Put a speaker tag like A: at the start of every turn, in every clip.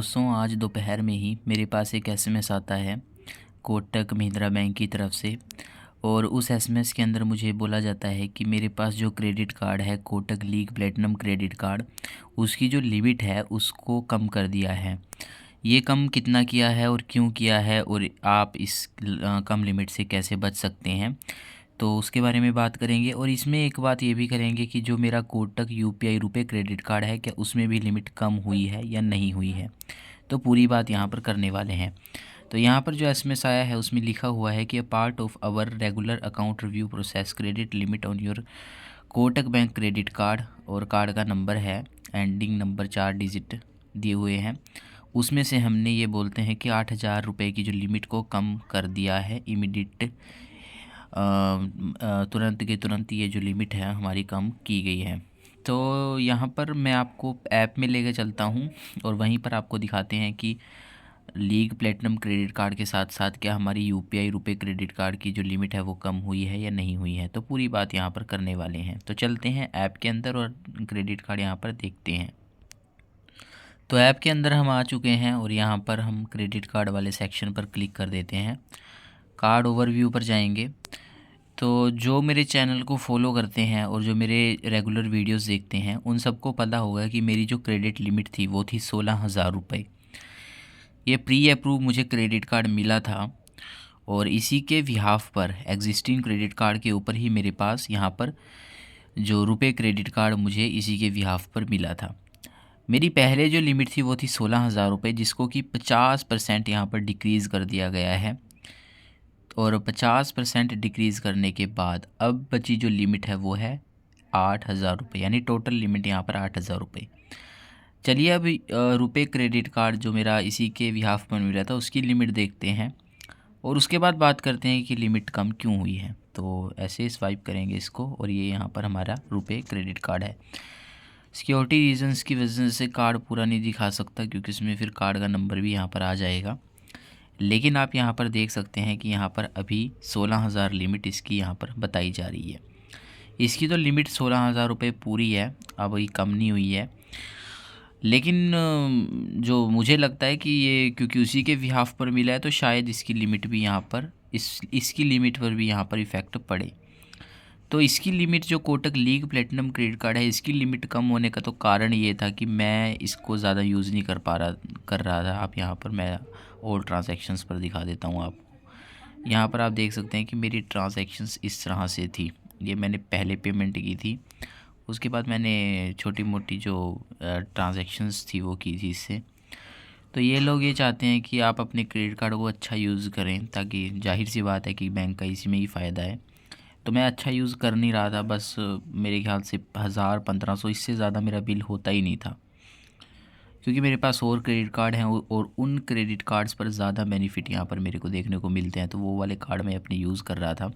A: दोस्तों, आज दोपहर में ही मेरे पास एक एसएमएस आता है कोटक महिंद्रा बैंक की तरफ से। और उस एसएमएस के अंदर मुझे बोला जाता है कि मेरे पास जो क्रेडिट कार्ड है Kotak league platinum credit card, उसकी जो लिमिट है उसको कम कर दिया है। ये कम कितना किया है और क्यों किया है, और आप इस कम लिमिट से कैसे बच सकते हैं, तो उसके बारे में बात करेंगे। और इसमें एक बात ये भी करेंगे कि जो मेरा कोटक यूपीआई रुपए क्रेडिट कार्ड है, क्या उसमें भी लिमिट कम हुई है या नहीं हुई है, तो पूरी बात यहाँ पर करने वाले हैं। तो यहाँ पर जो एसएमएस आया है उसमें लिखा हुआ है कि a part of our regular account review process credit limit on your Kotak bank credit card, और कार्ड का नंबर है एंडिंग नंबर 4 डिजिट दिए हुए हैं। उसमें से हमने ये बोलते हैं कि 8,000 रुपये की जो लिमिट को कम कर दिया है इमीडिएट, तुरंत के तुरंत ये जो लिमिट है हमारी कम की गई है। तो यहाँ पर मैं आपको ऐप में लेकर चलता हूँ और वहीं पर आपको दिखाते हैं कि लीग प्लेटिनम क्रेडिट कार्ड के साथ साथ क्या हमारी यूपीआई रुपए क्रेडिट कार्ड की जो लिमिट है वो कम हुई है या नहीं हुई है। तो पूरी बात यहाँ पर करने वाले हैं। तो चलते हैं ऐप के अंदर और क्रेडिट कार्ड यहाँ पर देखते हैं। तो ऐप के अंदर हम आ चुके हैं और यहाँ पर हम क्रेडिट कार्ड वाले सेक्शन पर क्लिक कर देते हैं। कार्ड ओवरव्यू पर जाएंगे तो जो मेरे चैनल को फॉलो करते हैं और जो मेरे रेगुलर वीडियोस देखते हैं उन सबको पता होगा कि मेरी जो क्रेडिट लिमिट थी वो थी 16,000 रुपये। ये प्री अप्रूव मुझे क्रेडिट कार्ड मिला था और इसी के बिहाफ पर एग्जिस्टिंग क्रेडिट कार्ड के ऊपर ही मेरे पास यहाँ पर जो रुपए क्रेडिट कार्ड मुझे इसी के बिहाफ पर मिला था। मेरी पहले जो लिमिट थी वो थी 16,000 रुपये, जिसको कि 50% यहाँ पर डिक्रीज़ कर दिया गया है। और 50% डिक्रीज़ करने के बाद अब बची जो लिमिट है वो है 8,000 रुपये, यानी टोटल लिमिट यहाँ पर 8,000 रुपये। चलिए अभी रुपए क्रेडिट कार्ड जो मेरा इसी के बिहाफ पर मिला था उसकी लिमिट देखते हैं और उसके बाद बात करते हैं कि लिमिट कम क्यों हुई है। तो ऐसे स्वाइप करेंगे इसको और ये यहाँ पर हमारा रुपए क्रेडिट कार्ड है। सिक्योरिटी रीजंस की वजह से कार्ड पूरा नहीं दिखा सकता क्योंकि इसमें फिर कार्ड का नंबर भी यहाँ पर आ जाएगा। लेकिन आप यहाँ पर देख सकते हैं कि यहाँ पर अभी 16,000 लिमिट इसकी यहाँ पर बताई जा रही है। इसकी तो लिमिट 16,000 रुपये पूरी है, अब ये कम नहीं हुई है। लेकिन जो मुझे लगता है कि ये क्योंकि उसी के बिहाफ पर मिला है तो शायद इसकी लिमिट भी यहाँ पर इसकी लिमिट पर भी यहाँ पर इफ़ेक्ट पड़े। तो इसकी लिमिट जो Kotak league platinum credit card है इसकी लिमिट कम होने का तो कारण ये था कि मैं इसको ज़्यादा यूज़ नहीं कर रहा था। आप यहाँ पर मैं और ट्रांजैक्शंस पर दिखा देता हूँ आपको। यहाँ पर आप देख सकते हैं कि मेरी ट्रांजैक्शंस इस तरह से थी। ये मैंने पहले पेमेंट की थी, उसके बाद मैंने छोटी मोटी जो ट्रांजैक्शंस थी वो की थी इससे। तो ये लोग ये चाहते हैं कि आप अपने क्रेडिट कार्ड को अच्छा यूज़ करें, ताकि जाहिर सी बात है कि बैंक का इसी में ही फ़ायदा है। तो मैं अच्छा यूज़ कर नहीं रहा था, बस मेरे ख्याल से 1,000-1,500 इससे ज़्यादा मेरा बिल होता ही नहीं था, क्योंकि मेरे पास और क्रेडिट कार्ड हैं और उन क्रेडिट कार्ड्स पर ज़्यादा बेनिफिट यहाँ पर मेरे को देखने को मिलते हैं, तो वो वाले कार्ड मैं अपने यूज़ कर रहा था।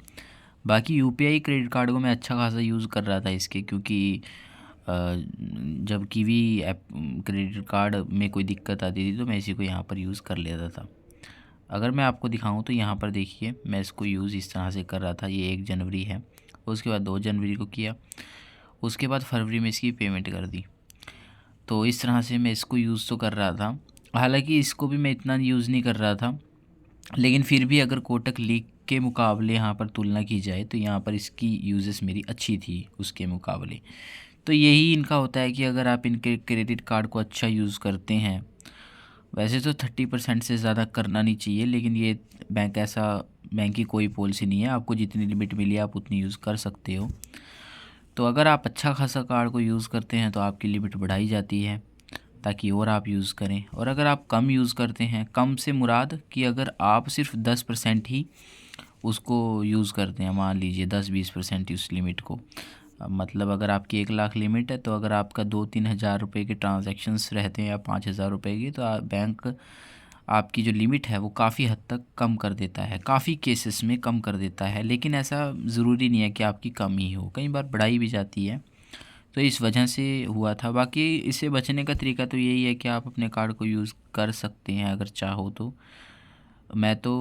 A: बाकी यूपीआई क्रेडिट कार्ड को मैं अच्छा खासा यूज़ कर रहा था इसके, क्योंकि जब कीवी ऐप क्रेडिट कार्ड में कोई दिक्कत आती थी तो मैं इसी को यहाँ पर यूज़ कर लेता था। अगर मैं आपको दिखाऊं तो यहाँ पर देखिए मैं इसको यूज़ इस तरह से कर रहा था। ये 1 जनवरी है, उसके बाद 2 जनवरी को किया, उसके बाद फरवरी में इसकी पेमेंट कर दी। तो इस तरह से मैं इसको यूज़ तो कर रहा था। हालांकि इसको भी मैं इतना यूज़ नहीं कर रहा था, लेकिन फिर भी अगर कोटक लीग के मुकाबले यहाँ पर तुलना की जाए तो यहाँ पर इसकी यूजेस मेरी अच्छी थी उसके मुकाबले। तो यही इनका होता है कि अगर आप इनके क्रेडिट कार्ड को अच्छा यूज़ करते हैं, वैसे तो 30% से ज़्यादा करना नहीं चाहिए, लेकिन ये बैंक की कोई पॉलिसी नहीं है। आपको जितनी लिमिट मिली है आप उतनी यूज़ कर सकते हो। तो अगर आप अच्छा खासा कार्ड को यूज़ करते हैं तो आपकी लिमिट बढ़ाई जाती है ताकि और आप यूज़ करें। और अगर आप कम यूज़ करते हैं, कम से मुराद कि अगर आप सिर्फ 10% ही उसको यूज़ करते हैं, मान लीजिए 10-20% उस लिमिट को, मतलब अगर आपकी 1,00,000 लिमिट है तो अगर आपका 2-3 हज़ार रुपये के ट्रांजैक्शंस रहते हैं या 5,000 रुपये की, तो बैंक आपकी जो लिमिट है वो काफ़ी हद तक कम कर देता है, काफ़ी केसेस में कम कर देता है। लेकिन ऐसा ज़रूरी नहीं है कि आपकी कम ही हो, कई बार बढ़ाई भी जाती है। तो इस वजह से हुआ था। बाकी इससे बचने का तरीका तो यही है कि आप अपने कार्ड को यूज़ कर सकते हैं अगर चाहो तो। मैं तो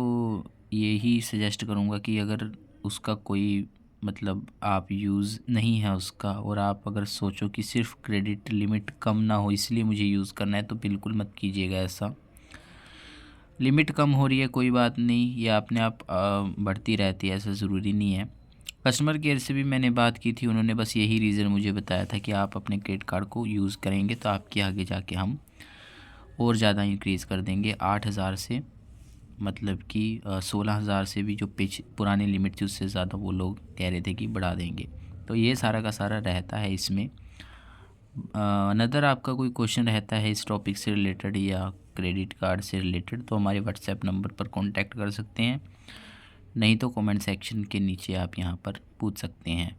A: यही सजेस्ट करूँगा कि अगर उसका कोई मतलब आप यूज़ नहीं है उसका, और आप अगर सोचो कि सिर्फ क्रेडिट लिमिट कम ना हो इसलिए मुझे यूज़ करना है, तो बिल्कुल मत कीजिएगा ऐसा। लिमिट कम हो रही है कोई बात नहीं, ये अपने आप बढ़ती रहती है, ऐसा ज़रूरी नहीं है। कस्टमर केयर से भी मैंने बात की थी, उन्होंने बस यही रीज़न मुझे बताया था कि आप अपने क्रेडिट कार्ड को यूज़ करेंगे तो आपके आगे जाके हम और ज़्यादा इंक्रीज़ कर देंगे 8,000 से, मतलब कि 16,000 से भी जो पुरानी लिमिट थी उससे ज़्यादा वो लोग कह रहे थे कि बढ़ा देंगे। तो ये सारा का सारा रहता है इसमें। अनदर आपका कोई क्वेश्चन रहता है इस टॉपिक से रिलेटेड या क्रेडिट कार्ड से रिलेटेड, तो हमारे व्हाट्सएप नंबर पर कांटेक्ट कर सकते हैं, नहीं तो कमेंट सेक्शन के नीचे आप यहाँ पर पूछ सकते हैं।